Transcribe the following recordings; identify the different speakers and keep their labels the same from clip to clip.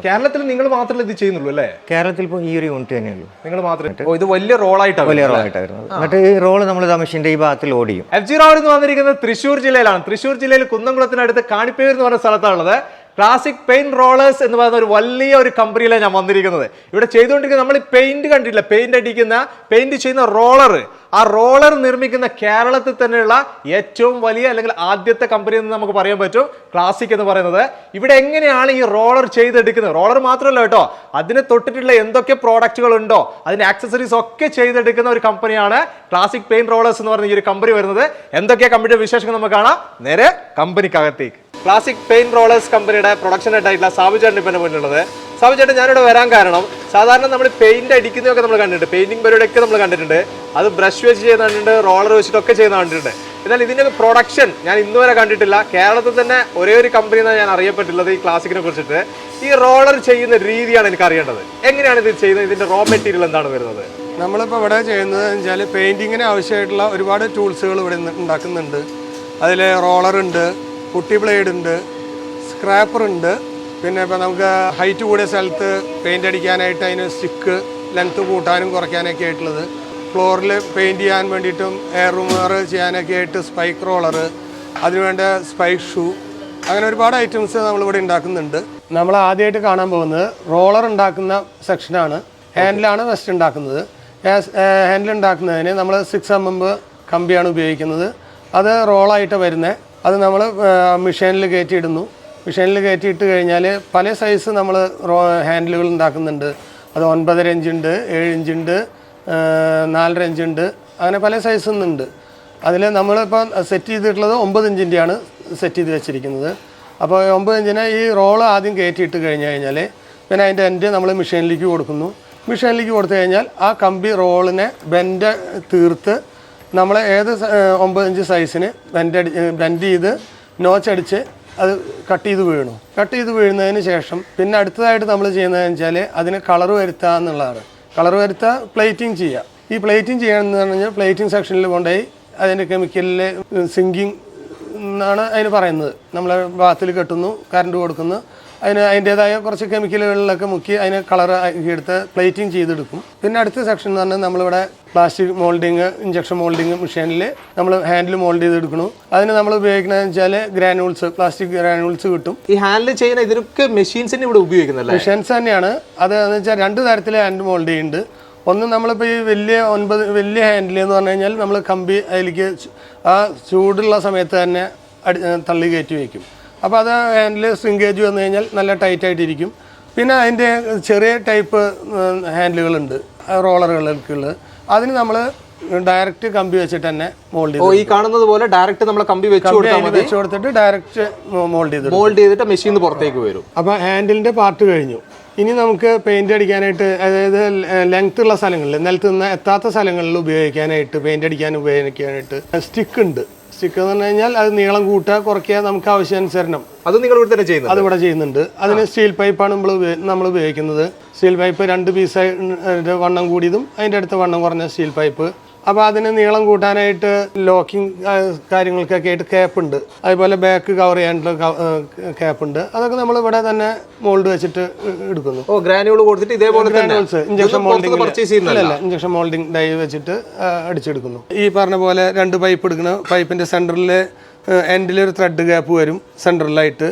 Speaker 1: കേരളത്തിൽ നിങ്ങൾ മാത്രമേ ഇത് ചെയ്യുന്നുള്ളൂ അല്ലേ?
Speaker 2: കേരളത്തിൽ ഇപ്പോൾ ഈ ഒരു യൂണിറ്റ് തന്നെയുള്ളൂ.
Speaker 1: നിങ്ങൾ മാത്രമേ. ഇത് വലിയ റോളായിട്ടായിരുന്നു.
Speaker 2: എന്നിട്ട് ഈ റോള് നമ്മൾ മെഷീൻ്റെ ഈ ഭാഗത്ത് ലോഡ് ചെയ്യും.
Speaker 1: FG ROVER എന്ന് വന്നിരിക്കുന്നത് തൃശ്ശൂർ ജില്ലയിലാണ്. തൃശ്ശൂർ ജില്ലയിൽ കുന്നംകുളത്തിനടുത്ത് കാണിപ്പയൂർ എന്ന് പറഞ്ഞ സ്ഥലത്താണുള്ളത്. ക്ലാസിക് പെയിന്റ് റോളേഴ്സ് എന്ന് പറയുന്ന ഒരു വലിയ കമ്പനിയിലാണ് ഞാൻ വന്നിരിക്കുന്നത്. ഇവിടെ ചെയ്തുകൊണ്ടിരിക്കുന്നത് നമ്മൾ ഈ പെയിന്റ് കണ്ടിട്ടില്ല, പെയിന്റ് ചെയ്യുന്ന റോളർ, ആ റോളർ നിർമ്മിക്കുന്ന കേരളത്തിൽ തന്നെയുള്ള ഏറ്റവും വലിയ അല്ലെങ്കിൽ ആദ്യത്തെ കമ്പനി എന്ന് നമുക്ക് പറയാൻ പറ്റും ക്ലാസിക് എന്ന് പറയുന്നത്. ഇവിടെ എങ്ങനെയാണ് ഈ റോളർ ചെയ്തെടുക്കുന്നത്? റോളർ മാത്രമല്ല കേട്ടോ, അതിന് തൊട്ടിട്ടുള്ള എന്തൊക്കെ പ്രോഡക്റ്റുകൾ ഉണ്ടോ അതിന്റെ ആക്സസറീസ് ഒക്കെ ചെയ്തെടുക്കുന്ന ഒരു കമ്പനിയാണ് ക്ലാസിക് പെയിന്റ് റോളേഴ്സ് എന്ന് പറയുന്ന ഈ ഒരു കമ്പനി വരുന്നത്. എന്തൊക്കെയാ കമ്പനിയുടെ വിശേഷങ്ങൾ നമുക്ക് കാണാം. നേരെ കമ്പനിക്കകത്തേക്ക്. ക്ലാസിക് പെയിന്റ് റോളേഴ്സ് കമ്പനിയുടെ പ്രൊഡക്ഷൻ ഹെഡ് ആയിട്ടുള്ള സാബു ചേട്ടൻ ഇപ്പം മുന്നിലുള്ളത്. സാബു ചേട്ടൻ, ഞാനിവിടെ വരാൻ കാരണം സാധാരണ നമ്മൾ പെയിന്റ് അടിക്കുന്നതൊക്കെ നമ്മൾ കണ്ടിട്ടുണ്ട്, പെയിന്റിംഗ് പരിപാടിയൊക്കെ നമ്മൾ കണ്ടിട്ടുണ്ട്, അത് ബ്രഷ് വെച്ച് ചെയ്യുന്ന കണ്ടിട്ടുണ്ട്, റോളർ വെച്ചിട്ടൊക്കെ ചെയ്യുന്ന കണ്ടിട്ടുണ്ട്. എന്നാൽ ഇതിന്റെ പ്രൊഡക്ഷൻ ഞാൻ ഇന്നുവരെ കണ്ടിട്ടില്ല. കേരളത്തിൽ തന്നെ ഒരേ ഒരു കമ്പനി എന്നാണ് ഞാൻ അറിയപ്പെട്ടുള്ളത് ഈ ക്ലാസിക്കിനെ കുറിച്ചിട്ട്. ഈ റോളർ ചെയ്യുന്ന രീതിയാണ് എനിക്ക് അറിയേണ്ടത്. എങ്ങനെയാണ് ഇത് ചെയ്യുന്നത്? ഇതിന്റെ റോ മെറ്റീരിയൽ എന്താണ് വരുന്നത്?
Speaker 3: നമ്മളിപ്പോൾ ഇവിടെ ചെയ്യുന്നത് വെച്ചാൽ പെയിന്റിങ്ങിന് ആവശ്യമായിട്ടുള്ള ഒരുപാട് ടൂൾസുകൾ ഇവിടെ ഉണ്ടാക്കുന്നുണ്ട്. അതിൽ റോളറുണ്ട്, പുട്ടി ബ്ലേഡ് ഉണ്ട്, സ്ക്രാപ്പർ ഉണ്ട്. പിന്നെ ഇപ്പോൾ നമുക്ക് ഹൈറ്റ് കൂടിയ സ്ഥലത്ത് പെയിൻ്റ് അടിക്കാനായിട്ട് അതിന് സ്റ്റിക്ക് ലെങ്ത്ത് കൂട്ടാനും കുറയ്ക്കാനൊക്കെ ആയിട്ടുള്ളത്, ഫ്ലോറിൽ പെയിൻറ്റ് ചെയ്യാൻ വേണ്ടിയിട്ടും എയർ റിമൂവർ ചെയ്യാനൊക്കെ ആയിട്ട് സ്പൈക്ക് റോളർ, അതിനുവേണ്ട സ്പൈക്ക് ഷൂ, അങ്ങനെ ഒരുപാട് ഐറ്റംസ് നമ്മളിവിടെ ഉണ്ടാക്കുന്നുണ്ട്. നമ്മൾ ആദ്യമായിട്ട് കാണാൻ പോകുന്നത് റോളർ ഉണ്ടാക്കുന്ന സെക്ഷനാണ്. ഹാൻഡിലാണ് ഫസ്റ്റ് ഉണ്ടാക്കുന്നത്. ഹാൻഡിൽ ഉണ്ടാക്കുന്നതിന് നമ്മൾ 6mm കമ്പിയാണ് ഉപയോഗിക്കുന്നത്. അത് റോളായിട്ട് വരുന്നത്. അത് നമ്മൾ മെഷീനിൽ കയറ്റിയിടുന്നു. മെഷീനിൽ കയറ്റിയിട്ട് കഴിഞ്ഞാൽ പല സൈസ് നമ്മൾ ഹാൻഡിലുകൾ ഉണ്ടാക്കുന്നുണ്ട്. അത് 9.5 ഇഞ്ചുണ്ട്, 7 ഇഞ്ചുണ്ട്, 4.5 ഇഞ്ചുണ്ട്, അങ്ങനെ പല സൈസിൽ നിന്നുണ്ട്. അതിൽ നമ്മളിപ്പോൾ സെറ്റ് ചെയ്തിട്ടുള്ളത് 9 ഇഞ്ചിൻ്റെയാണ് സെറ്റ് ചെയ്ത് വെച്ചിരിക്കുന്നത്. അപ്പോൾ 9 ഇഞ്ചിനെ ഈ റോള് ആദ്യം കയറ്റിയിട്ട് കഴിഞ്ഞാൽ പിന്നെ അതിൻ്റെ എൻഡ് നമ്മൾ മെഷീനിലേക്ക് കൊടുക്കുന്നു. മെഷീനിലേക്ക് കൊടുത്തു കഴിഞ്ഞാൽ ആ കമ്പി റോളിനെ ബെൻഡ് തീർത്ത് നമ്മൾ ഏത് 9 ഇഞ്ച് സൈസിന് ബെൻഡ് ചെയ്ത് നോച്ചടിച്ച് അത് കട്ട് ചെയ്ത് വീഴുന്നതിന് ശേഷം പിന്നെ അടുത്തതായിട്ട് നമ്മൾ ചെയ്യുന്നതെന്ന് വെച്ചാൽ അതിന് കളർ വരുത്തുക എന്നുള്ളതാണ്. കളർ വരുത്തുക, പ്ലേറ്റിംഗ് ചെയ്യുക. ഈ പ്ലേറ്റിംഗ് ചെയ്യുകയെന്ന് പറഞ്ഞാൽ പ്ലേറ്റിംഗ് സെക്ഷനിൽ കൊണ്ടുപോയി അതിൻ്റെ കെമിക്കലിൽ സിങ്കിങ് എന്നാണ് അതിന് പറയുന്നത്. നമ്മൾ ബാത്തിൽ കെട്ടുന്നു, കറണ്ട് കൊടുക്കുന്നു, അതിൻ്റേതായ കുറച്ച് കെമിക്കലുകളിലൊക്കെ മുക്കി അതിന് കളർ എടുത്ത് പ്ലേറ്റിംഗ് ചെയ്തെടുക്കും. പിന്നെ അടുത്ത സെക്ഷൻ എന്ന് പറഞ്ഞാൽ നമ്മളിവിടെ പ്ലാസ്റ്റിക് മോൾഡിങ്, ഇഞ്ചക്ഷൻ മോൾഡിങ് മെഷീനിൽ നമ്മൾ ഹാൻഡിൽ മോൾഡ് ചെയ്തെടുക്കണു. അതിന് നമ്മൾ ഉപയോഗിക്കുന്നതെന്ന് വെച്ചാൽ ഗ്രാനുൾസ്, പ്ലാസ്റ്റിക് ഗ്രാനുൾസ് കിട്ടും.
Speaker 1: ഈ ഹാൻഡിൽ ചെയ്യുന്ന ഇതിനൊക്കെ മെഷീൻസ് ഇവിടെ ഉപയോഗിക്കുന്നത്
Speaker 3: മെഷീൻസ് തന്നെയാണ്. അതെന്ന് വെച്ചാൽ 2 തരത്തിൽ ഹാൻഡ് മോൾഡ് ചെയ്യുന്നുണ്ട്. ഒന്ന് നമ്മളിപ്പോൾ ഈ വലിയ ഹാൻഡിൽ എന്ന് പറഞ്ഞു കഴിഞ്ഞാൽ നമ്മൾ കമ്പി അതിലേക്ക് ആ ചൂടുള്ള സമയത്ത് തന്നെ തള്ളി കയറ്റി വയ്ക്കും. അപ്പോൾ അത് ഹാൻഡിൽ സ്ട്രിങ്കേജ് വന്നു കഴിഞ്ഞാൽ നല്ല ടൈറ്റായിട്ടിരിക്കും. പിന്നെ അതിൻ്റെ ചെറിയ ടൈപ്പ് ഹാൻഡിലുകളുണ്ട്, റോളറുകൾക്കുള്ളത്. അതിന് നമ്മൾ ഡയറക്റ്റ് കമ്പി വെച്ചിട്ട് തന്നെ മോൾഡ് ചെയ്ത്,
Speaker 1: ഈ കാണുന്നത് പോലെ ഡയറക്റ്റ് നമ്മൾ കമ്പി വെച്ച്
Speaker 3: കൊടുത്തിട്ട് ഡയറക്റ്റ് മോൾഡ്
Speaker 1: ചെയ്തിട്ട് മെഷീൻ പുറത്തേക്ക് വരും.
Speaker 3: അപ്പോൾ ഹാൻഡിലിൻ്റെ പാർട്ട് കഴിഞ്ഞു. ഇനി നമുക്ക് പെയിൻ്റ് അടിക്കാനായിട്ട്, അതായത് ലെങ്ത് ഉള്ള സ്ഥലങ്ങളിൽ, നിലത്ത് നിന്ന് എത്താത്ത സ്ഥലങ്ങളിൽ ഉപയോഗിക്കാനായിട്ട്, പെയിൻ്റ് അടിക്കാൻ ഉപയോഗിക്കാനായിട്ട് സ്റ്റിക്ക് ഉണ്ട്. സ്റ്റിക്ക് എന്ന് പറഞ്ഞു കഴിഞ്ഞാൽ അത് നീളം കൂട്ടുക കുറയ്ക്കുക നമുക്ക് ആവശ്യാനുസരണം.
Speaker 1: അത് നിങ്ങൾ ഇവിടെ തന്നെ ചെയ്യുന്നത്?
Speaker 3: അതിവിടെ ചെയ്യുന്നുണ്ട്. അതിന് സ്റ്റീൽ പൈപ്പാണ് നമ്മൾ ഉപയോഗിക്കുന്നത്. സ്റ്റീൽ പൈപ്പ് 2 പീസായിട്ട് വണ്ണം കൂടിയതും അതിൻ്റെ അടുത്ത് വണ്ണം കുറഞ്ഞ സ്റ്റീൽ പൈപ്പ്. അപ്പോൾ അതിന് നീളം കൂട്ടാനായിട്ട് ലോക്കിംഗ് കാര്യങ്ങൾക്കൊക്കെ ആയിട്ട് ക്യാപ്പുണ്ട്. അതുപോലെ ബാക്ക് കവർ ചെയ്യാനുള്ള ക്യാപ്പുണ്ട്. അതൊക്കെ നമ്മൾ ഇവിടെ തന്നെ മോൾഡ് വെച്ചിട്ട് എടുക്കുന്നു.
Speaker 1: ഗ്രാനുകൾ കൊടുത്തിട്ട് ഇതേപോലെ
Speaker 3: ഗ്രാനുൾസ് ഇഞ്ചക്ഷൻ മോൾഡിംഗ് ഡൈ വെച്ചിട്ട് അടിച്ചെടുക്കുന്നു. ഈ പറഞ്ഞ പോലെ 2 പൈപ്പ് എടുക്കണം. പൈപ്പിൻ്റെ സെൻറ്ററിൽ എൻഡിലൊരു ത്രെഡ് ഗ്യാപ്പ് വരും സെൻറ്ററിലായിട്ട്.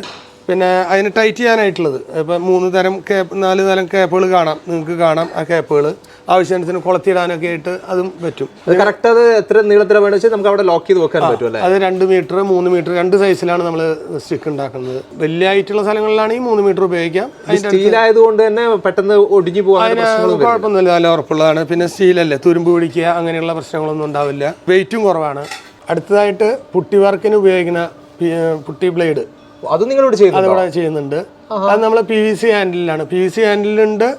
Speaker 3: പിന്നെ അതിന് ടൈറ്റ് ചെയ്യാനായിട്ടുള്ളത് ഇപ്പോൾ 3 തരം ക്യാപ്പ്, 4 തരം ക്യാപ്പുകൾ നിങ്ങൾക്ക് കാണാം. ആ ക്യാപ്പുകൾ ആവശ്യത്തിന് കൊളത്തിയിടാനൊക്കെ ആയിട്ട് അതും പറ്റും.
Speaker 1: കറക്റ്റ് അത് എത്ര നീളത്തിലാണ് വേണമെന്ന് വെച്ചാൽ നമുക്ക് അവിടെ ലോക്ക് ചെയ്ത് വെക്കാൻ പറ്റും അല്ലേ?
Speaker 3: അത് 2 മീറ്റർ 3 മീറ്റർ 2 സൈസിലാണ് നമ്മൾ സ്റ്റിക്ക് ഉണ്ടാക്കുന്നത്. വലിയ ആയിട്ടുള്ള സ്ഥലങ്ങളിലാണെങ്കിൽ 3 മീറ്റർ ഉപയോഗിക്കാം.
Speaker 1: സ്റ്റീലായതുകൊണ്ട് തന്നെ പെട്ടെന്ന് ഒടിഞ്ഞു പോകാൻ
Speaker 3: കുഴപ്പമൊന്നുമില്ല, നല്ല ഉറപ്പുള്ളതാണ്. പിന്നെ സ്റ്റീലല്ലേ, തുരുമ്പ് പിടിക്കുക അങ്ങനെയുള്ള പ്രശ്നങ്ങളൊന്നും ഉണ്ടാവില്ല. വെയിറ്റും കുറവാണ്. അടുത്തതായിട്ട് പുട്ടി വർക്കിന് ഉപയോഗിക്കുന്ന പുട്ടി ബ്ലേഡ്,
Speaker 1: അത് നിങ്ങളിവിടെ
Speaker 3: ചെയ്യുന്നുണ്ട്. അത് നമ്മൾ PVC ഹാൻഡിലാണ്. PVC ഹാൻഡിലുണ്ട്,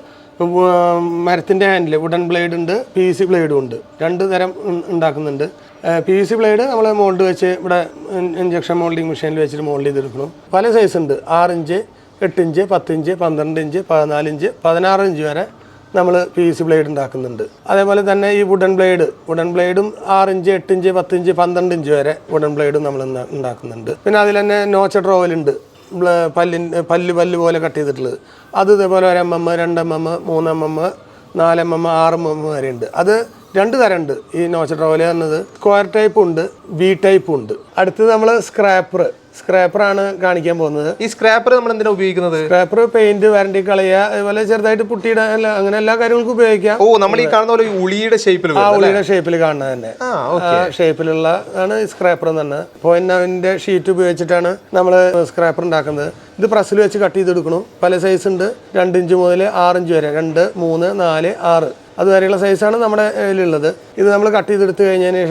Speaker 3: മരത്തിൻ്റെ ഹാൻഡിൽ, വുഡൻ ബ്ലേഡ് ഉണ്ട്, PVC ബ്ലേഡും ഉണ്ട്. 2 തരം ഉണ്ടാക്കുന്നുണ്ട്. PVC ബ്ലേഡ് നമ്മൾ മോൾഡ് വെച്ച് ഇവിടെ ഇഞ്ചക്ഷൻ മോൾഡിങ് മെഷീനിൽ വെച്ചിട്ട് മോൾഡ് ചെയ്തെടുക്കണം. പല സൈസ് ഉണ്ട്. 6 inch, 8 inch, 10 inch, 12 inch, 14 inch, 16 inch വരെ നമ്മൾ PVC ബ്ലേഡ് ഉണ്ടാക്കുന്നുണ്ട്. അതേപോലെ തന്നെ ഈ വുഡൻ ബ്ലേഡും 6 ഇഞ്ച്, 8 ഇഞ്ച്, 10 ഇഞ്ച്, 12 ഇഞ്ച് വരെ വുഡൻ ബ്ലേഡും നമ്മൾ ഉണ്ടാക്കുന്നുണ്ട്. പിന്നെ അതിൽ തന്നെ നോച്ചഡ് റോവലുണ്ട്. പല്ല് പോലെ കട്ട് ചെയ്തിട്ടുള്ളത്. അത് ഇതേപോലെ 1 mm, 2 mm, 3 mm, 4 mm, 6 mm വരെ ഉണ്ട്. അത് 2 തരമുണ്ട് ഈ നോച്ച് റോവർ എന്നത്. സ്ക്വയർ ടൈപ്പും ഉണ്ട്, വി ടൈപ്പും ഉണ്ട്. അടുത്തത് നമ്മൾ സ്ക്രാപ്പറാണ് കാണിക്കാൻ പോകുന്നത്.
Speaker 1: ഈ സ്ക്രാപ്പർ നമ്മൾ എന്തിനാ ഉപയോഗിക്കുന്നത്?
Speaker 3: സ്ക്രാപ്പർ പെയിന്റ് വരണ്ടി കളയുക, അതുപോലെ ചെറുതായിട്ട് പുട്ടിയിടാൻ, അങ്ങനെ എല്ലാ കാര്യങ്ങൾക്കും ഉപയോഗിക്കാം.
Speaker 1: നമ്മൾ ഈ കാണുന്ന പോലെ ഉളിയുടെ ഷേപ്പിൽ,
Speaker 3: ഉളിയുടെ ഷേപ്പിൽ കാണുന്നത് തന്നെ, ഷേപ്പിലുള്ള ആണ് സ്ക്രാപ്പർ എന്ന് പറഞ്ഞത്. പോയിന്റ് ഷീറ്റ് ഉപയോഗിച്ചിട്ടാണ് നമ്മൾ സ്ക്രാപ്പർ ഉണ്ടാക്കുന്നത്. ഇത് പ്രസ്സിൽ വെച്ച് കട്ട് ചെയ്തെടുക്കണം. പല സൈസ് ഉണ്ട്, 2 ഇഞ്ച് മുതൽ 6 ഇഞ്ച് വരെ, 2, 3, 4, 6 അതുവരെയുള്ള സൈസാണ് നമ്മുടെ കയ്യിലുള്ളത്. ഇത് നമ്മൾ കട്ട് ചെയ്തെടുത്ത് കഴിഞ്ഞതിന്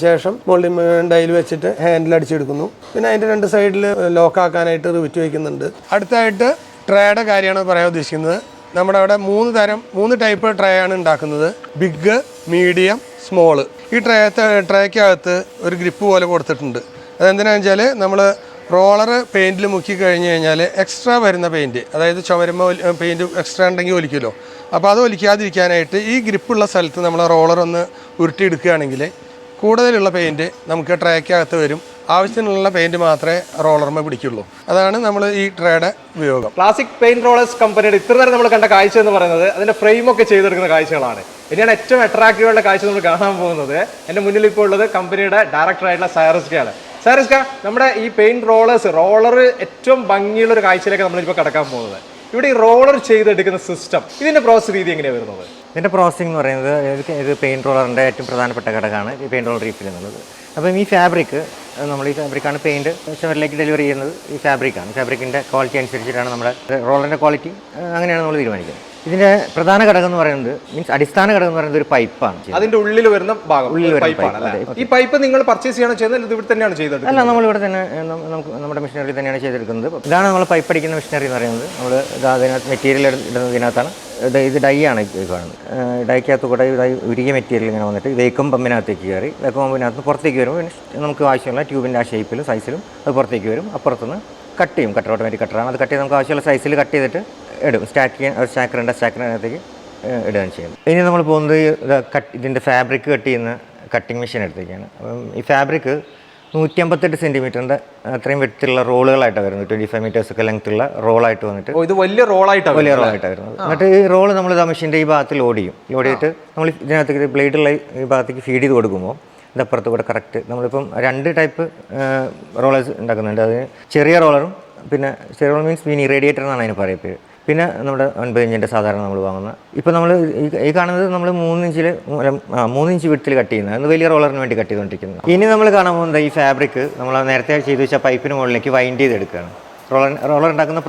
Speaker 3: ശേഷം മോൾഡിംഗ് ഡൈൽ വെച്ചിട്ട് ഹാൻഡിൽ അടിച്ചെടുക്കുന്നു. പിന്നെ അതിൻ്റെ 2 സൈഡിൽ ലോക്കാക്കാനായിട്ട് റിവിറ്റ് വയ്ക്കുന്നുണ്ട്. അടുത്തായിട്ട് ട്രേയുടെ കാര്യമാണ് പറയാൻ ഉദ്ദേശിക്കുന്നത്. നമ്മുടെ അവിടെ 3 ടൈപ്പ് ട്രേ ആണ് ഉണ്ടാക്കുന്നത്. Big, medium, small. ഈ ട്രേക്കകത്ത് ഒരു ഗ്രിപ്പ് പോലെ കൊടുത്തിട്ടുണ്ട്. അതെന്തിനാണെന്ന് വെച്ചാൽ നമ്മൾ റോളർ പെയിൻറ്റിൽ മുക്കി കഴിഞ്ഞ് കഴിഞ്ഞാൽ എക്സ്ട്രാ വരുന്ന പെയിൻറ്റ്, അതായത് ചുമരുമ്പോൾ പെയിൻറ്റ് എക്സ്ട്രാ ഉണ്ടെങ്കിൽ ഒലിക്കുമല്ലോ, അപ്പോൾ അത് ഒലിക്കാതിരിക്കാനായിട്ട് ഈ ഗ്രിപ്പുള്ള സ്ഥലത്ത് നമ്മൾ റോളർ ഒന്ന് ഉരുട്ടിയെടുക്കുകയാണെങ്കിൽ കൂടുതലുള്ള പെയിൻറ്റ് നമുക്ക് ട്രേക്കകത്ത് വരും. ആവശ്യത്തിനുള്ള പെയിൻറ്റ് മാത്രമേ റോളർമ പിടിക്കുള്ളൂ. അതാണ് നമ്മൾ ഈ ട്രേയുടെ ഉപയോഗം.
Speaker 1: ക്ലാസിക് പെയിന്റ് റോളേഴ്സ് കമ്പനിയുടെ ഇത്ര നേരം നമ്മൾ കണ്ട കാഴ്ച എന്ന് പറയുന്നത് അതിന്റെ ഫ്രെയിമൊക്കെ ചെയ്തെടുക്കുന്ന കാഴ്ചകളാണ്. ഇനിയാണ് ഏറ്റവും അട്രാക്റ്റീവ് ആയിട്ടുള്ള കാഴ്ച നമ്മൾ കാണാൻ പോകുന്നത്. എൻ്റെ മുന്നിൽ ഇപ്പോൾ ഉള്ളത് കമ്പനിയുടെ ഡയറക്ടറായിട്ടുള്ള സൈറസ്കയാണ്. സൈറസ്ക, നമ്മുടെ ഈ പെയിന്റ് റോളർ ഏറ്റവും ഭംഗിയുള്ള ഒരു കാഴ്ചയിലേക്ക് നമ്മളിപ്പോൾ കടക്കാൻ പോകുന്നത്. ഇവിടെ ഈ റോളർ ചെയ്തെടുക്കുന്ന സിസ്റ്റം, ഇതിന്റെ പ്രോസസ് രീതി എങ്ങനെയാണ് വരുന്നത്?
Speaker 2: ഇതിൻ്റെ പ്രോസസ്സിംഗ് എന്ന് പറയുന്നത് ഇത് പെയിൻറ്റ് റോളറിൻ്റെ ഏറ്റവും പ്രധാനപ്പെട്ട ഘടകമാണ് ഈ പെയിൻറ്റ് റോളർ റീഫിൽ എന്നുള്ളത്. അപ്പം ഈ ഫാബ്രിക്, നമ്മൾ ഈ ഫാബ്രിക്കാണ് പെയിൻറ്റ് ചുമരിലേക്ക് ഡെലിവറി ചെയ്യുന്നത്. ഈ ഫാബ്രിക്കാണ്, ഫാബ്രിക്കിൻ്റെ ക്വാളിറ്റി അനുസരിച്ചിട്ടാണ് നമ്മുടെ റോളറിൻ്റെ ക്വാളിറ്റി, അങ്ങനെയാണ് നമ്മൾ തീരുമാനിക്കുന്നത്. ഇതിൻ്റെ പ്രധാന ഘടകം എന്ന് പറയുന്നത്, മീൻസ് അടിസ്ഥാന ഘടകം എന്ന് പറയുന്നത് ഒരു പൈപ്പാണ്.
Speaker 1: അതിൻ്റെ ഉള്ളിൽ വരുന്ന ഭാഗം പൈപ്പാണ്. ഈ പൈപ്പ് നിങ്ങൾ പർച്ചേസ് ചെയ്യണം ചെയ്യുന്നത്, ഇത് ഇവിടെ തന്നെയാണ് ചെയ്തത്?
Speaker 2: അല്ല, നമ്മളിവിടെ തന്നെ നമുക്ക് നമ്മുടെ മെഷീനറി തന്നെയാണ് ചെയ്തെടുക്കുന്നത്. ഇതാണ് നമ്മൾ പൈപ്പ് അടിക്കുന്ന മെഷീനറി എന്ന് പറയുന്നത്. നമ്മൾ അതിനകത്ത് മെറ്റീരിയൽ ഇടുന്നതിനകത്താണ്. ഇത് ഡൈ ആണ് ഈ കാണുന്നത്. ഡൈക്കകത്ത് കൂടെ ഡൈ ഉരുകിയ മെറ്റീരിയൽ ഇങ്ങനെ വന്നിട്ട് വേക്കും പമ്പിനകത്തേക്ക് കയറി, വേക്കും പമ്പിനകത്ത് പുറത്തേക്ക് വരുമ്പോൾ നമുക്ക് ആവശ്യമുള്ള ട്യൂബിൻ്റെ ആ ഷേപ്പിലും സൈസിലും അത് പുറത്തേക്ക് വരും. അപ്പുറത്തുനിന്ന് കട്ട് ചെയ്യും. ഓട്ടോമാറ്റിക് കട്ടറാണ്. അത് കട്ട് ചെയ്ത് നമുക്ക് ആവശ്യമുള്ള സൈസിൽ കട്ട് ചെയ്തിട്ട് ഇടും. സ്റ്റാക്കറിനകത്തേക്ക് ഇടുകയാണ് ചെയ്യുന്നത്. ഇനി നമ്മൾ പോകുന്നത് ഇതിൻ്റെ ഫാബ്രിക് കട്ട് ചെയ്യുന്ന കട്ടിങ് മെഷീൻ എടുത്തേക്കാണ്. അപ്പം ഈ ഫാബ്രിക് 158 സെൻറ്റിമീറ്ററിൻ്റെ അത്രയും വെട്ടിലുള്ള റോളുകളായിട്ടാണ് വരുന്നത്. 25 മീറ്റേഴ്സൊക്കെ ലെങ്ത്തുള്ള റോളായിട്ട് വന്നിട്ട്
Speaker 1: ഇത് വലിയ റോളായിട്ടാണ്
Speaker 2: വരുന്നത്. എന്നിട്ട് ഈ റോള് നമ്മൾ മെഷീൻ്റെ ഈ ഭാഗത്ത് ലോഡ് ചെയ്തിട്ട് നമ്മൾ ഇതിനകത്തേക്ക് ബ്ലേഡുള്ള ഈ ഭാഗത്തേക്ക് ഫീഡ് ചെയ്ത് കൊടുക്കുമ്പോൾ ഇതപ്പുറത്ത് കൂടെ കറക്റ്റ് നമ്മളിപ്പം 2 ടൈപ്പ് റോളേഴ്സ് ഉണ്ടാക്കുന്നുണ്ട്. അതിന് ചെറിയ റോളറും, പിന്നെ ചെറിയ റോളർ മീൻസ് മിനി റേഡിയേറ്റർ എന്നാണ് അതിന് പറയുക. പിന്നെ നമ്മുടെ 9 ഇഞ്ചിൻ്റെ സാധാരണ നമ്മൾ വാങ്ങുന്ന, ഇപ്പോൾ നമ്മൾ ഈ കാണുന്നത് നമ്മൾ 3 ഇഞ്ച് വിഡ്ത്തിൽ കട്ട് ചെയ്യുന്നത്. അത് വലിയ റോളറിന് വേണ്ടി കട്ട് ചെയ്തുകൊണ്ടിരിക്കുന്നത്. ഇനി നമ്മൾ കാണാൻ പോകുന്നത് ഈ ഫാബ്രിക് നമ്മൾ നേരത്തെ ചെയ്ത് വെച്ചാൽ പൈപ്പിന് മുകളിലേക്ക് വൈൻഡ് ചെയ്തെടുക്കുകയാണ്. റോളർ ഉണ്ടാക്കുന്ന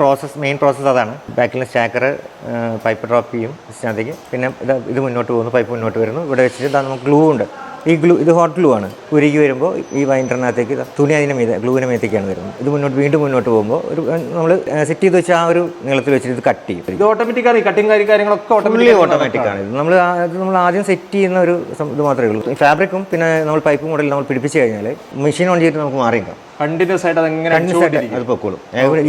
Speaker 2: മെയിൻ പ്രോസസ്സ് അതാണ്. ബാക്കിൽ സ്റ്റാക്കർ പൈപ്പ് ഡ്രോപ്പ് ചെയ്യും ഇതിനകത്തേക്ക്. പിന്നെ ഇത് മുന്നോട്ട് പോകുന്നു, പൈപ്പ് മുന്നോട്ട് വരുന്നു. ഇവിടെ വെച്ചിട്ട് നമുക്ക് ഗ്ലൂ ഉണ്ട്. ഈ ഇത് ഹോട്ട് ഗ്ലൂ ആണ്. ഉരുകി വരുമ്പോൾ ഈ വൈൻഡറിനകത്തേക്ക് തുണി അതിൻ്റെ ഗ്ലൂവിൻ്റെ മേത്തേക്കാണ് വരുന്നത്. ഇത് വീണ്ടും മുന്നോട്ട് പോകുമ്പോൾ നമ്മൾ സെറ്റ് ചെയ്ത് വെച്ചാൽ ആ ഒരു നീളത്തിൽ വെച്ചിട്ട് ഇത് കട്ട് ചെയ്യും.
Speaker 1: ഇത് ഓട്ടോമാറ്റിക്കാണ്. ഈ കട്ടിങ് കാര്യങ്ങളൊക്കെ
Speaker 2: ഓട്ടോമാറ്റിക്കാണ്. ഇത് നമ്മൾ ആദ്യം സെറ്റ് ചെയ്യുന്ന ഒരു ഇത് മാത്രമേ ഉള്ളൂ. ഈ ഫാബ്രിക്കും പിന്നെ നമ്മൾ പൈപ്പ് മോഡൽ നമ്മൾ പിടിപ്പിച്ച് കഴിഞ്ഞാൽ മെഷീൻ ഓൺ ചെയ്തിട്ട് നമുക്ക് മാറിക്കാം.
Speaker 1: കണ്ടിന്യൂസ് ആയിട്ട്
Speaker 2: അത് പൊക്കോളും.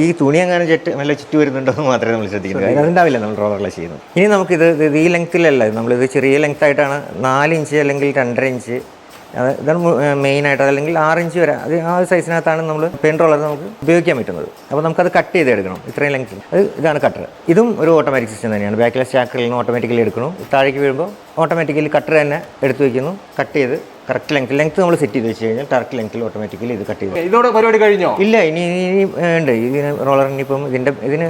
Speaker 2: ഈ തുണി അങ്ങനെ നല്ല ചുറ്റി വരുന്നുണ്ടോ എന്ന് മാത്രമേ നമ്മൾ ശ്രദ്ധിക്കുന്നത്. അതുണ്ടാവില്ല നമ്മൾ റോളറിൽ ചെയ്യുന്നത്. ഇനി നമുക്കിത് ഈ ലെങ്ത്തിലല്ല, നമ്മളിത് ചെറിയ ലെങ്ത് ആയിട്ടാണ് 4 ഇഞ്ച് അല്ലെങ്കിൽ 2.5 ഇഞ്ച് ഇതാണ് മെയിനായിട്ട്. അല്ലെങ്കിൽ 6 ഇഞ്ച് വരെ അത് ആ ഒരു സൈസിനകത്താണ് നമ്മൾ പെയിൻ റോളർ നമുക്ക് ഉപയോഗിക്കാൻ പറ്റുന്നത്. അപ്പോൾ നമുക്കത് കട്ട് ചെയ്തെടുക്കണം ഇത്രയും ലെങ്ത്തിൽ. ഇതാണ് കട്ടർ. ഇതും ഒരു ഓട്ടോമാറ്റിക് സിസ്റ്റം തന്നെയാണ്. ബാക്കിലെ സ്റ്റാക്കറിൽ നിന്ന് ഓട്ടോമാറ്റിക്കലി എടുക്കണം. താഴേക്ക് വീഴുമ്പോൾ ഓട്ടോമാറ്റിക്കലി കട്ടർ തന്നെ എടുത്ത് വയ്ക്കുന്നു. കട്ട് ചെയ്ത് കറക്റ്റ് ലെങ്ത് നമ്മൾ സെറ്റ് ചെയ്ത് വെച്ച് കഴിഞ്ഞാൽ കറക്റ്റ് ലെങ്ത്തിൽ ഓട്ടോമാറ്റിക്കലി ഇത് കട്ട് ചെയ്തു.
Speaker 1: ഇതോടെ പരിപാടി കഴിഞ്ഞോ?
Speaker 2: ഇല്ല, ഇനി ഉണ്ട്. ഇതിന് റോളറിന് ഇപ്പം ഇതിന്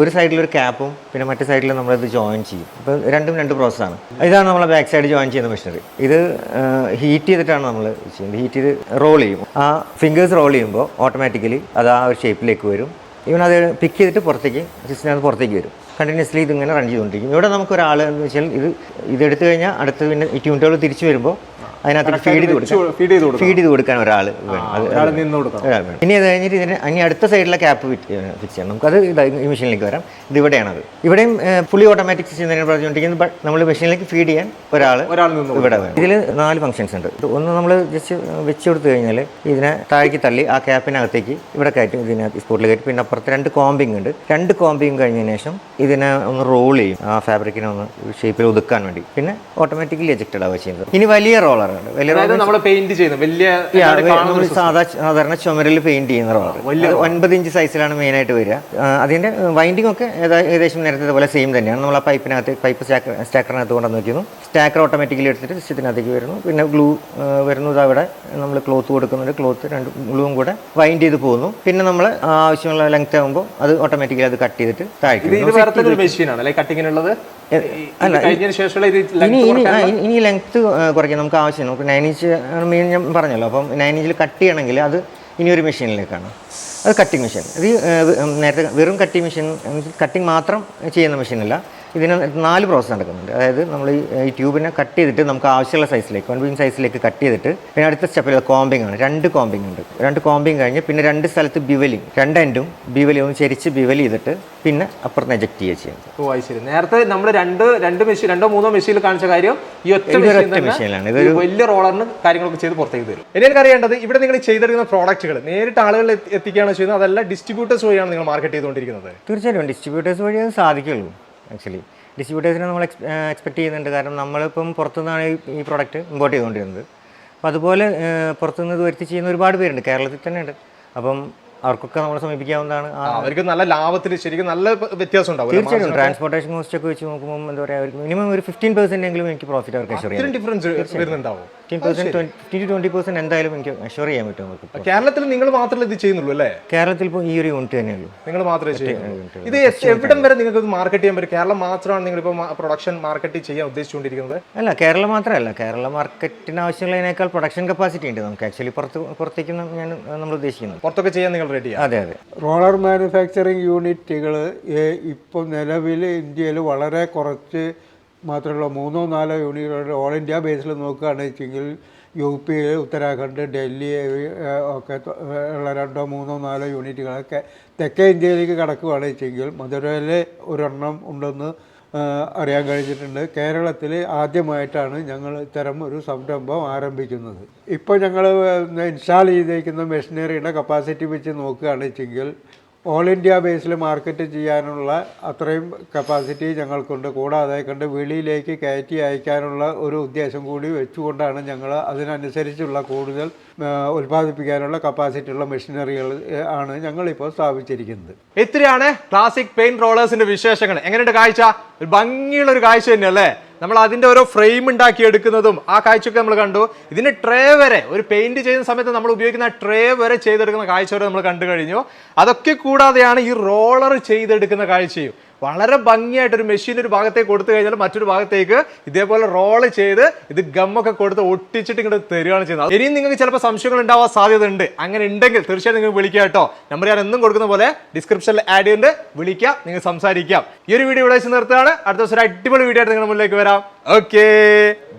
Speaker 2: ഒരു സൈഡിലൊരു ക്യാപ്പും പിന്നെ മറ്റേ സൈഡിൽ നമ്മളിത് ജോയിൻ ചെയ്യും. ഇപ്പോൾ രണ്ടും 2 പ്രോസസ്സാണ്. ഇതാണ് നമ്മൾ ബാക്ക് സൈഡ് ജോയിൻ ചെയ്യുന്ന മെഷീനറി. ഇത് ഹീറ്റ് ചെയ്തിട്ടാണ് നമ്മൾ ചെയ്യുന്നത്. ഹീറ്റ് ചെയ്ത് റോൾ ചെയ്യും. ആ ഫിംഗേഴ്സ് റോൾ ചെയ്യുമ്പോൾ ഓട്ടോമാറ്റിക്കലി അത് ആ ഒരു ഷേപ്പിലേക്ക് വരും. ഇവൻ അത് പിക്ക് ചെയ്തിട്ട് സിസ്റ്റത്തിനകത്ത് പുറത്തേക്ക് വരും. കണ്ടിന്യൂസ്ലി ഇതിങ്ങനെ റൺ ചെയ്തുകൊണ്ടിരിക്കും. ഇവിടെ നമുക്കൊരാൾ എന്ന് വെച്ചാൽ ഇതെടുത്തു കഴിഞ്ഞാൽ അടുത്ത് പിന്നെ ഈ ട്യൂണുകൾ തിരിച്ചു വരുമ്പോൾ അതിനകത്ത് ഫീഡ് ചെയ്ത് കൊടുക്കാൻ ഒരാൾ വേണം. ഇനി അത് കഴിഞ്ഞിട്ട് ഇനി അടുത്ത സൈഡിലെ ക്യാപ്പ് ഫിക്സ് ചെയ്യണം. നമുക്കത് ഈ മെഷീനിലേക്ക് വരാം. ഇതിവിടെയാണത്. ഇവിടെയും ഫുള്ളി ഓട്ടോമാറ്റിക് സിസ്റ്റം തന്നെ പ്രവർത്തിച്ചുകൊണ്ടിരിക്കുന്നത്. ബട്ട് നമ്മൾ മെഷീനിലേക്ക് ഫീഡ് ചെയ്യാൻ ഒരാൾ ഇവിടെ വേണം. ഇതിൽ 4 ഫംഗ്ഷൻസ് ഉണ്ട്. ഒന്ന് നമ്മൾ ജസ്റ്റ് വെച്ച് കൊടുത്തു കഴിഞ്ഞാൽ ഇതിനെ താഴേക്ക് തള്ളി ആ ക്യാപ്പിനകത്തേക്ക് ഇവിടെ കയറ്റും. ഇതിനകത്ത് സ്പോട്ടിൽ കയറ്റും. പിന്നെ അപ്പുറത്ത് 2 കോമ്പിങ് ഉണ്ട്. 2 കോമ്പിങ് കഴിഞ്ഞതിന് ശേഷം ഇതിനെ ഒന്ന് റോൾ ചെയ്യും, ആ ഫാബ്രിക്കിനെ ഒന്ന് ഷേപ്പിൽ ഒതുക്കാൻ വേണ്ടി. പിന്നെ ഓട്ടോമാറ്റിക്കലി എജക്റ്റഡ് ആവുക ചെയ്യുന്നത്. ഇനി വലിയ റോളറാണ്. വലിയ
Speaker 1: നമ്മൾ പെയിന്റ് ചെയ്യുന്നത് വലിയ
Speaker 2: സാധാരണ ചുമരിൽ പെയിന്റ് ചെയ്യുന്ന റോളർ 9 ഇഞ്ച് സൈസിലാണ് മെയിനായിട്ട് വരിക. അതിന്റെ വൈൻഡിങ് ഒക്കെ ഏകദേശം നേരത്തെ പോലെ സെയിം തന്നെയാണ്. നമ്മൾ ആ പൈപ്പ് സ്റ്റാക്കറിനകത്ത് കൊണ്ടുവന്ന് വയ്ക്കുന്നു. സ്റ്റാക്കർ ഓട്ടോമാറ്റിക്കലി എടുത്തിട്ട് ഇതിനകത്തേക്ക് വരുന്നു. പിന്നെ ഗ്ലൂ വരുന്നത് അവിടെ നമ്മൾ ക്ലോത്ത് കൊടുക്കുന്നുണ്ട്. ക്ലോത്ത് 2 ഗ്ലൂവും കൂടെ വൈൻഡ് ചെയ്ത് പോകുന്നു. പിന്നെ നമ്മൾ ആവശ്യമുള്ള ലെങ്ത് ആകുമ്പോൾ അത് ഓട്ടോമാറ്റിക്കലി അത് കട്ട് ചെയ്തിട്ട് താഴേക്ക്. ഇനി ലെങ്ത് കുറയ്ക്കാൻ നമുക്ക് ആവശ്യമാണ്. നമുക്ക് 9 ഇഞ്ച് മെയിൻ ഞാൻ പറഞ്ഞല്ലോ. അപ്പം 9 ഇഞ്ചിൽ കട്ട് ചെയ്യണമെങ്കിൽ അത് ഇനി ഒരു മെഷീനിലേക്കാണ്. അത് കട്ടിങ് മെഷീൻ. ഇത് നേരത്തെ വെറും കട്ടിങ് മെഷീൻ, കട്ടിങ് മാത്രം ചെയ്യുന്ന മെഷീനല്ല. ഇതിന് 4 പ്രോസസ്സ് നടക്കുന്നുണ്ട്. അതായത് നമ്മൾ ഈ ട്യൂബിനെ കട്ട് ചെയ്തിട്ട് നമുക്ക് ആവശ്യമുള്ള സൈസിലേക്ക് 1 ഇഞ്ച് സൈസിലേക്ക് കട്ട് ചെയ്തിട്ട് പിന്നെ അടുത്ത സ്റ്റെപ്പിൽ കോമ്പിംഗ് ആണ്. 2 കോമ്പിംഗ് ഉണ്ട്. 2 കോമ്പിംഗ് കഴിഞ്ഞ് പിന്നെ 2 സ്ഥലത്ത് ബിവലിങ്, 2 എൻഡും ബിവലി ഒന്ന് ചെരിച്ച് ബിവലി ചെയ്തിട്ട് പിന്നെ അപ്പുറത്ത് എജക്ട് ചെയ്യുക ചെയ്യുന്നത്.
Speaker 1: നേരത്തെ നമ്മൾ രണ്ടോ മൂന്നോ മെഷീനിൽ കാണിച്ച കാര്യം ഈ ഒറ്റ
Speaker 2: മെഷീനിലാണ്. ഇതൊരു
Speaker 1: വലിയ റോളറിന് കാര്യങ്ങളൊക്കെ ചെയ്ത് പുറത്തേക്ക് തരും. എനിക്ക് അറിയേണ്ടത് ഇവിടെ നിങ്ങൾ ചെയ്തെടുക്കുന്ന പ്രോഡക്റ്റുകൾ നേരിട്ട് ആളുകളിൽ എത്തിക്കുകയാണ് ചെയ്യുന്നത്, അതല്ല ഡിസ്ട്രിബ്യൂട്ടേഴ്സ് വഴിയാണ് നിങ്ങൾ മാർക്കറ്റ് ചെയ്തുകൊണ്ടിരിക്കുന്നത്?
Speaker 2: തീർച്ചയായിട്ടും ഡിസ്ട്രിബ്യൂട്ടേഴ്സ് വഴി അത് സാധിക്കുള്ളൂ. ആക്ച്വലി ഡിസ്ട്രിബ്യൂട്ടേഴ്സിനെ നമ്മൾ എക്സ്പെക്ട് ചെയ്യുന്നുണ്ട്. കാരണം നമ്മളിപ്പം പുറത്തുനിന്നാണ് ഈ പ്രോഡക്റ്റ് ഇമ്പോർട്ട് ചെയ്തുകൊണ്ടിരുന്നത്. അപ്പോൾ അതുപോലെ പുറത്തുനിന്ന് ഇത് വരുത്തി ചെയ്യുന്ന ഒരുപാട് പേരുണ്ട്, കേരളത്തിൽ തന്നെ ഉണ്ട്. അപ്പം അവർക്കൊക്കെ നമ്മളെ സമീപിക്കാവുന്നതാണ്.
Speaker 1: അവർക്ക് നല്ല ലാഭത്തിൽ ശരിക്കും നല്ല വ്യത്യാസം ഉണ്ടാവും.
Speaker 2: തീർച്ചയായിട്ടും ട്രാൻസ്പോർട്ടേഷൻ കോസ്റ്റ് ഒക്കെ വെച്ച് നോക്കുമ്പോൾ എന്താ പറയുക, അവർക്ക് മിനിമം ഒരു 15% എങ്കിലും എനിക്ക് പ്രോഫിറ്റ് അവർക്ക് അഷ്വർ ചെയ്യാം. 15-20% എന്തായാലും എനിക്ക് അഷ്വർ ചെയ്യാൻ പറ്റും അവർക്ക്.
Speaker 1: കേരളത്തിൽ നിങ്ങൾ മാത്രമേ ഇത് ചെയ്യുന്നുള്ളൂ അല്ലേ?
Speaker 2: കേരളത്തിൽ ഇപ്പോൾ ഈ ഒരു യൂണിറ്റ് തന്നെയുള്ളൂ.
Speaker 1: നിങ്ങൾ മാത്രമേ ചെയ്യുന്നുള്ളൂ. ഇത് എവിടം വരെ നിങ്ങൾക്ക് മാർക്കറ്റ് ചെയ്യാൻ പറ്റും? കേരളം മാത്രമാണ് നിങ്ങളിപ്പോൾ പ്രൊഡക്ഷൻ മാർക്കറ്റ് ചെയ്യാൻ ഉദ്ദേശിച്ചുകൊണ്ടിരിക്കുന്നത്?
Speaker 2: അല്ല, കേരളം മാത്രമല്ല. കേരള മാർക്കറ്റിന് ആവശ്യമുള്ളതിനേക്കാൾ പ്രൊഡക്ഷൻ കപ്പാസിറ്റി ഉണ്ട് നമുക്ക്. ആക്ച്വലി പുറത്തേക്ക് ഞാൻ നമ്മൾ ഉദ്ദേശിക്കുന്നത്.
Speaker 1: പുറത്തൊക്കെ ചെയ്യാൻ നിങ്ങൾ റെഡി?
Speaker 2: അതെ അതെ.
Speaker 3: റോളർ മാനുഫാക്ചറിങ് യൂണിറ്റുകൾ ഇപ്പോൾ നിലവിൽ ഇന്ത്യയിൽ വളരെ കുറച്ച് മാത്രമുള്ള 3-4 യൂണിറ്റുകൾ ഓൾ ഇന്ത്യ ബേസിൽ നോക്കുകയാണെന്ന് വെച്ചെങ്കിൽ UP, ഉത്തരാഖണ്ഡ്, ഡൽഹി ഒക്കെ ഉള്ള 2-3-4 യൂണിറ്റുകളൊക്കെ തെക്കേ ഇന്ത്യയിലേക്ക് കടക്കുകയാണെന്ന് വെച്ചെങ്കിൽ മധുരയിൽ ഒരെണ്ണം ഉണ്ടെന്ന് അറിയാൻ കഴിഞ്ഞിട്ടുണ്ട്. കേരളത്തിൽ ആദ്യമായിട്ടാണ് ഞങ്ങൾ ഇത്തരം ഒരു സംരംഭം ആരംഭിക്കുന്നത്. ഇപ്പോൾ ഞങ്ങൾ ഇൻസ്റ്റാൾ ചെയ്തിരിക്കുന്ന മെഷീനറിയുടെ കപ്പാസിറ്റി വെച്ച് നോക്കുകയാണെന്ന് വെച്ചെങ്കിൽ ഓൾ ഇന്ത്യ ബേസിൽ മാർക്കറ്റ് ചെയ്യാനുള്ള അത്രയും കപ്പാസിറ്റി ഞങ്ങൾക്കുണ്ട്. കൂടാതെ വെളിയിലേക്ക് കയറ്റി അയക്കാനുള്ള ഒരു ഉദ്ദേശം കൂടി വെച്ചുകൊണ്ടാണ് ഞങ്ങൾ അതിനനുസരിച്ചുള്ള കൂടുതൽ ഉൽപ്പാദിപ്പിക്കാനുള്ള കപ്പാസിറ്റി ഉള്ള മെഷീനറികൾ ആണ് ഞങ്ങളിപ്പോൾ സ്ഥാപിച്ചിരിക്കുന്നത്.
Speaker 1: ഇത്രയാണ് ക്ലാസിക് പെയിന്റ് റോളേഴ്സിന്റെ വിശേഷങ്ങൾ. എങ്ങനെയുണ്ട് കാഴ്ച? ഒരു ഭംഗിയുള്ള ഒരു കാഴ്ച തന്നെയല്ലേ? നമ്മൾ അതിന്റെ ഓരോ ഫ്രെയിം ഉണ്ടാക്കി എടുക്കുന്നതും ആ കാഴ്ചയൊക്കെ നമ്മൾ കണ്ടു. ഇതിന് ട്രേ വരെ, ഒരു പെയിന്റ് ചെയ്യുന്ന സമയത്ത് നമ്മൾ ഉപയോഗിക്കുന്ന ട്രേ വരെ ചെയ്തെടുക്കുന്ന കാഴ്ച വരെ നമ്മൾ കണ്ടു കഴിഞ്ഞു. അതൊക്കെ കൂടാതെയാണ് ഈ റോളർ ചെയ്തെടുക്കുന്ന കാഴ്ചയും. വളരെ ഭംഗിയായിട്ടൊരു മെഷീൻ ഒരു ഭാഗത്തേക്ക് കൊടുത്തു കഴിഞ്ഞാൽ മറ്റൊരു ഭാഗത്തേക്ക് ഇതേപോലെ റോള് ചെയ്ത് ഇത് ഗമ്മൊക്കെ കൊടുത്ത് ഒട്ടിച്ചിട്ട് ഇങ്ങോട്ട് തരികയാണ് ചെയ്യുന്നത്. ഇനിയും നിങ്ങൾക്ക് ചിലപ്പോൾ സംശയങ്ങൾ ഉണ്ടാവാൻ സാധ്യത ഉണ്ട്. അങ്ങനെ ഉണ്ടെങ്കിൽ തീർച്ചയായും നിങ്ങൾക്ക് വിളിക്കുക കേട്ടോ. നമ്പർ ഞാൻ എന്നും കൊടുക്കുന്ന പോലെ ഡിസ്ക്രിപ്ഷനിൽ ആഡ് ചെയ്യുന്നുണ്ട്. വിളിക്കാം, നിങ്ങൾ സംസാരിക്കാം. ഈ ഒരു വീഡിയോ ഇവിടെ വെച്ച് നിർത്തുകയാണ്. അടുത്ത ദിവസം ഒരു അടിപൊളി വീഡിയോ ആയിട്ട് നിങ്ങളുടെ മുന്നിലേക്ക് വരാം. Okay,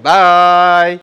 Speaker 1: by.